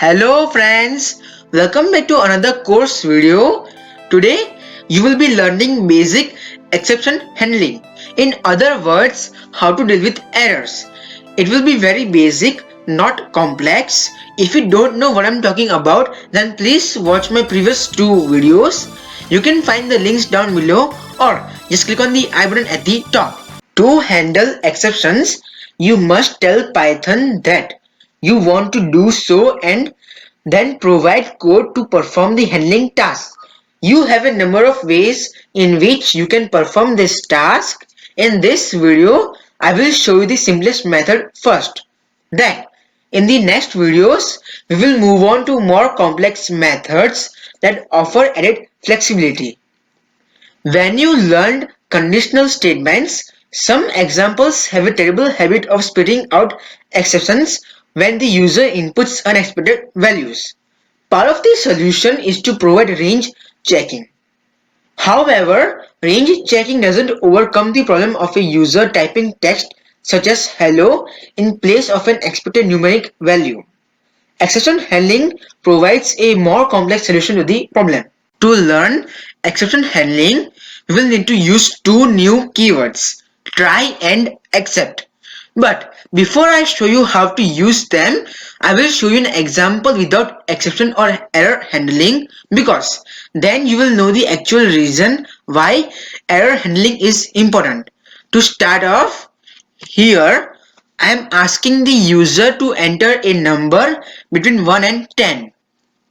Hello friends, welcome back to another course video. Today you will be learning basic exception handling. In other words, how to deal with errors. It will be very basic, not complex. If you don't know what I'm talking about, then please watch my previous two videos. You can find the links down below or just click on the I button at the top. To handle exceptions, you must tell Python that you want to do so and then provide code to perform the handling task. You have a number of ways in which you can perform this task. In this video, I will show you the simplest method first. Then, in the next videos, we will move on to more complex methods that offer added flexibility. When you learned conditional statements, some examples have a terrible habit of spitting out exceptions when the user inputs unexpected values. Part of the solution is to provide range checking. However, range checking doesn't overcome the problem of a user typing text such as hello in place of an expected numeric value. Exception handling provides a more complex solution to the problem. To learn exception handling, we will need to use two new keywords, try and except. But before I show you how to use them, I will show you an example without exception or error handling, because then you will know the actual reason why error handling is important. To start off, here I am asking the user to enter a number between 1 and 10.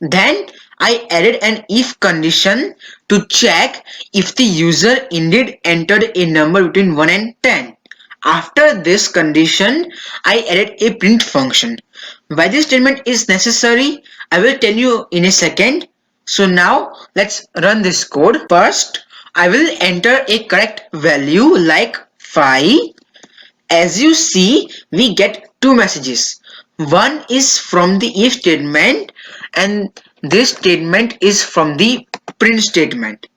Then I added an if condition to check if the user indeed entered a number between 1 and 10. After this condition, I added a print function. Why this statement is necessary, I will tell you in a second. So now let's run this code. First, I will enter a correct value like 5. As you see, we get two messages. One is from the if statement and this statement is from the print statement.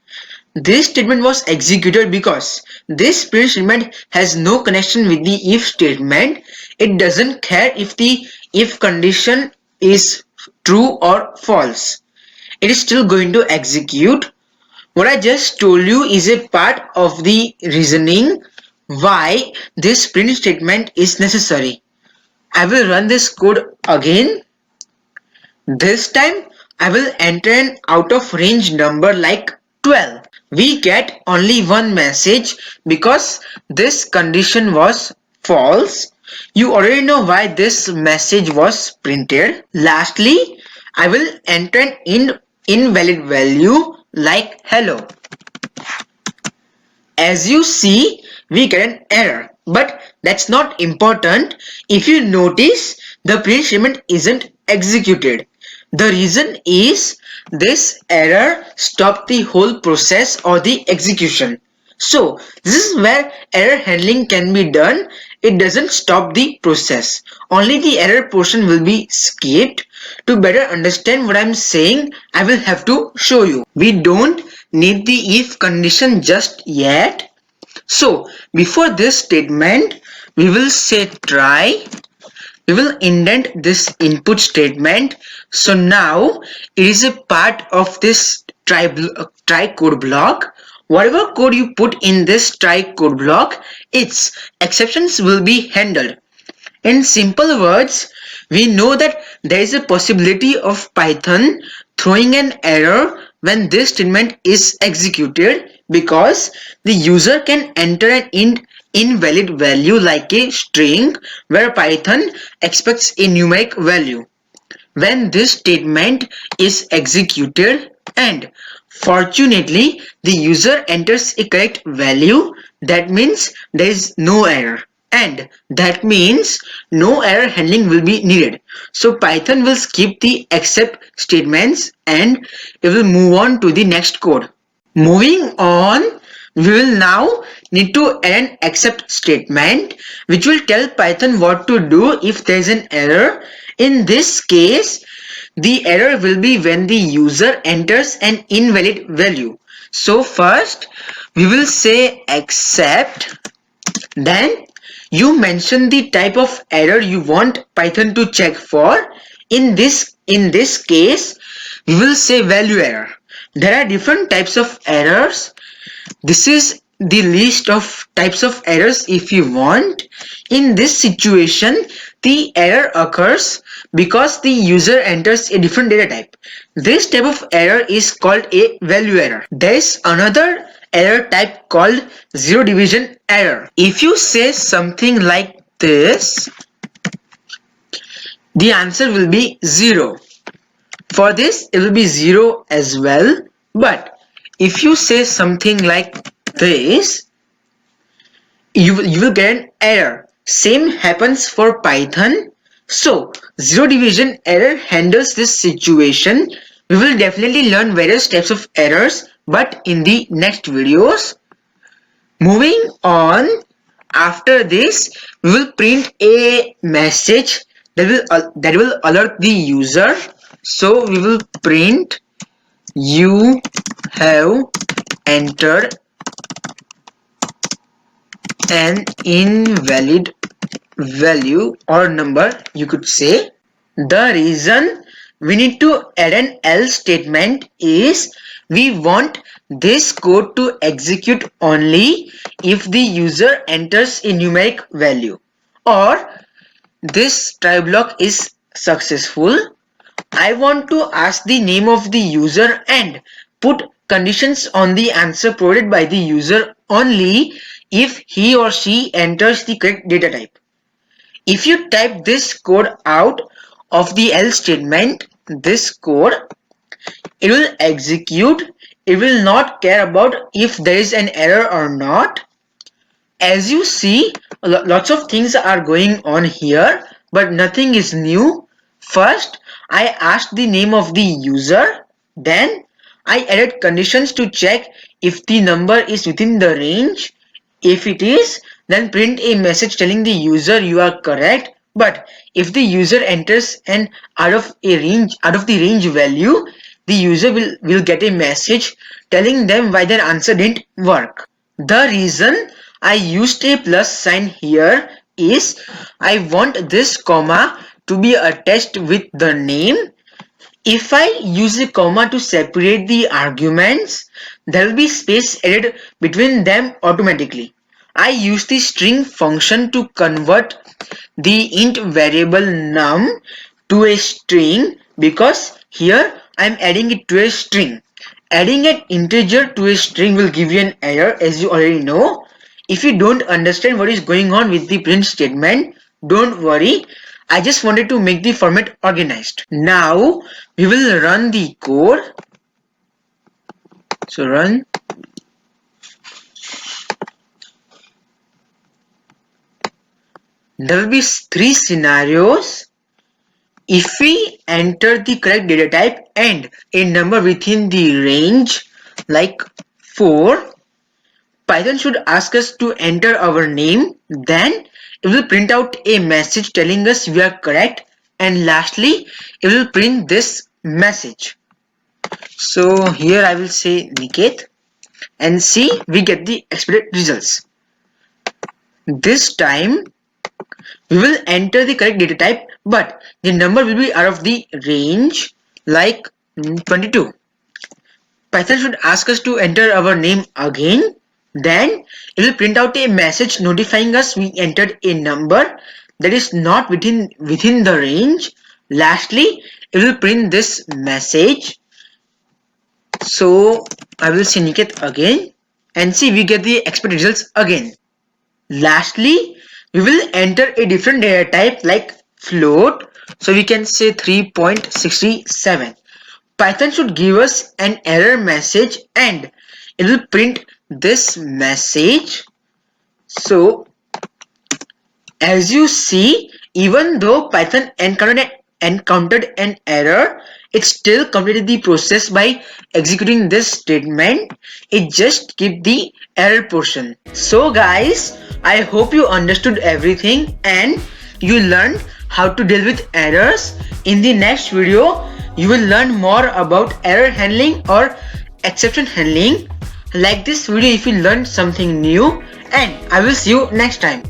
This statement was executed because this print statement has no connection with the if statement. It doesn't care if the if condition is true or false. It is still going to execute. What I just told you is a part of the reasoning why this print statement is necessary. I will run this code again. This time I will enter an out of range number like 12. We get only one message because this condition was false. You already know why this message was printed. Lastly, I will enter an invalid value like hello. As you see, we get an error, but that's not important. If you notice, the print statement isn't executed. The reason is this error stopped the whole process or the execution. So this is where error handling can be done. It doesn't stop the process. Only the error portion will be skipped. To better understand what I'm saying, I will have to show you. We don't need the if condition just yet. So before this statement, we will say try. We will indent this input statement. So now it is a part of this try code block. Whatever code you put in this try code block, its exceptions will be handled. In simple words, we know that there is a possibility of Python throwing an error when this statement is executed because the user can enter an invalid value like a string where Python expects a numeric value. When this statement is executed and fortunately the user enters a correct value, that means there is no error. And that means no error handling will be needed. So Python will skip the except statements and it will move on to the next code. Moving on, we will now need to add an except statement which will tell Python what to do if there is an error. In this case, the error will be when the user enters an invalid value. So first, we will say except, then you mention the type of error you want Python to check for. In this In this case, we will say value error. There are different types of errors. This is the list of types of errors if you want. In this situation, the error occurs because the user enters a different data type. This type of error is called a value error. There is another error type called zero division error. If you say something like this, the answer will be 0. For this, it will be 0 as well. But if you say something like this, you will get an error. Same happens for Python. So zero division error handles this situation. We will definitely learn various types of errors, but in the next videos. Moving on, after this we will print a message that will alert the user. So we will print you have entered an invalid value or number, you could say. The reason we need to add an else statement is we want this code to execute only if the user enters a numeric value or this try block is successful. I want to ask the name of the user and put conditions on the answer provided by the user only if he or she enters the correct data type. If you type this code out of the else statement, this code, it will execute. It will not care about if there is an error or not. As you see, lots of things are going on here, but nothing is new. First, I asked the name of the user. Then I added conditions to check if the number is within the range. If it is, then print a message telling the user you are correct. But if the user enters an out of the range value, the user will get a message telling them why their answer didn't work. The reason I used a plus sign here is I want this comma to be attached with the name. If I use a comma to separate the arguments, there will be space added between them automatically. I use the string function to convert the int variable num to a string because here I am adding it to a string. Adding an integer to a string will give you an error, as you already know. If you don't understand what is going on with the print statement, don't worry. I just wanted to make the format organized. Now we will run the code. So run. There will be 3 scenarios. If we enter the correct data type and a number within the range like 4, Python should ask us to enter our name. Then it will print out a message telling us we are correct, and lastly it will print this message. So here I will say Niket, and see, we get the expected results. This time we will enter the correct data type, but the number will be out of the range like 22. Python should ask us to enter our name again. Then it will print out a message notifying us we entered a number that is not within the range. Lastly, it will print this message. So I will say Niket again, and see, we get the expected results again. Lastly, we will enter a different data type like float. So we can say 3.67. Python should give us an error message and it will print this message. So as you see, even though Python encountered an error, it still completed the process by executing this statement. It just skipped the error portion. So guys, I hope you understood everything and you learned how to deal with errors. In the next video, you will learn more about error handling or exception handling. Like this video if you learned something new, and I will see you next time.